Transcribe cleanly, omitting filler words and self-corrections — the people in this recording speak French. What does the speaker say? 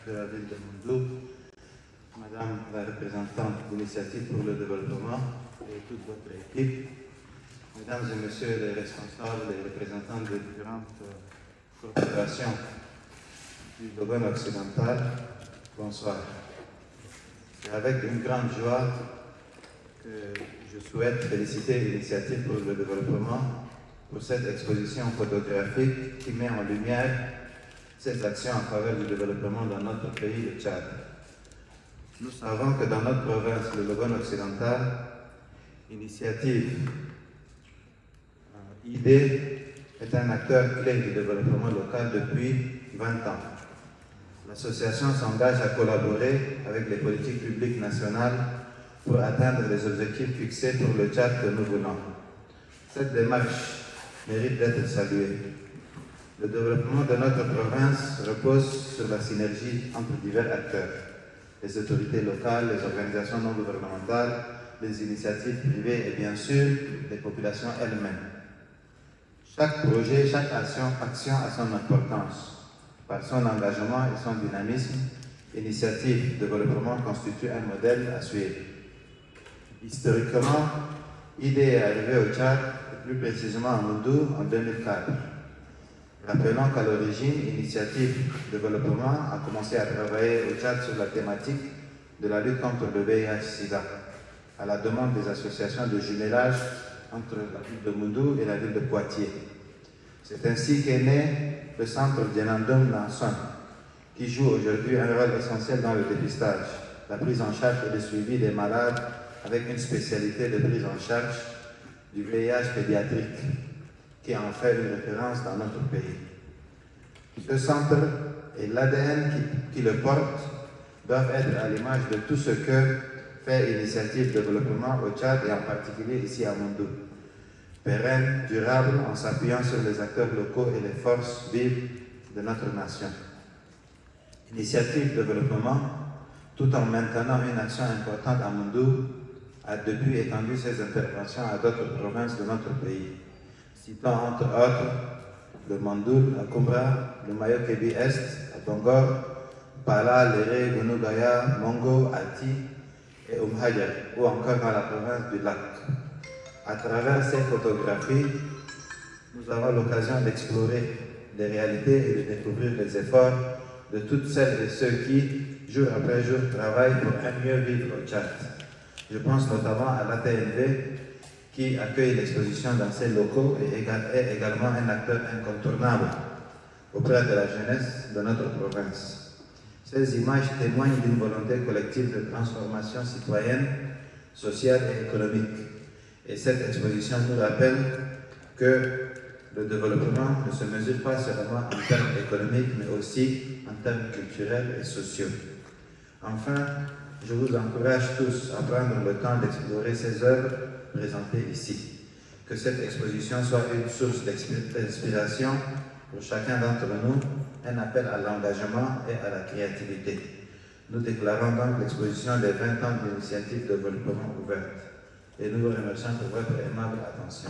de la ville de Moundou, Madame la représentante d'Initiative pour le développement et toute votre équipe, Mesdames et Messieurs les responsables et représentants des différentes corporations du Gabon occidental, bonsoir. C'est avec une grande joie que je souhaite féliciter l'Initiative pour le développement pour cette exposition photographique qui met en lumière ses actions en faveur du développement dans notre pays, le Tchad. Nous savons que dans notre province, le Gabon occidental, Initiative ID est un acteur clé du développement local depuis 20 ans. L'association s'engage à collaborer avec les politiques publiques nationales pour atteindre les objectifs fixés pour le Tchad que nous voulons. Cette démarche mérite d'être saluée. Le développement de notre province repose sur la synergie entre divers acteurs, les autorités locales, les organisations non gouvernementales, les initiatives privées et bien sûr les populations elles-mêmes. Chaque projet, chaque action a son importance. Par son engagement et son dynamisme, Initiative Développement constitue un modèle à suivre. Historiquement, ID est arrivé au Tchad, et plus précisément à Moundou, en 2004. Rappelons qu'à l'origine, Initiative Développement a commencé à travailler au Tchad sur la thématique de la lutte contre le VIH-Sida, à la demande des associations de jumelage entre la ville de Moundou et la ville de Poitiers. C'est ainsi qu'est né le centre Djenandum Nanson, qui joue aujourd'hui un rôle essentiel dans le dépistage, la prise en charge et le suivi des malades avec une spécialité de prise en charge du VIH pédiatrique, qui en fait une référence dans notre pays. Ce centre et l'ADN qui le porte doivent être à l'image de tout ce que fait Initiative Développement au Tchad et en particulier ici à Moundou. Pérenne, durable, en s'appuyant sur les acteurs locaux et les forces vives de notre nation. Initiative Développement, tout en maintenant une action importante à Moundou, a depuis étendu ses interventions à d'autres provinces de notre pays. Citons entre autres le Mandoul, à Kumbra, le Mayo-Kébi-Est, à Bangor, Pala, Léré, Gunugaya, Mongo, Ati et Umhaja, ou encore dans la province du Lac. À travers ces photographies, nous avons l'occasion d'explorer les réalités et de découvrir les efforts de toutes celles et ceux qui, jour après jour, travaillent pour un mieux vivre au Tchad. Je pense notamment à l'ATNV qui accueille l'exposition dans ses locaux et est également un acteur incontournable auprès de la jeunesse de notre province. Ces images témoignent d'une volonté collective de transformation citoyenne, sociale et économique. Et cette exposition nous rappelle que le développement ne se mesure pas seulement en termes économiques, mais aussi en termes culturels et sociaux. Enfin, je vous encourage tous à prendre le temps d'explorer ces œuvres présentées ici. Que cette exposition soit une source d'inspiration pour chacun d'entre nous, un appel à l'engagement et à la créativité. Nous déclarons donc l'exposition des 20 ans d'Initiative Développement ouverte. Et nous vous remercions pour votre aimable attention.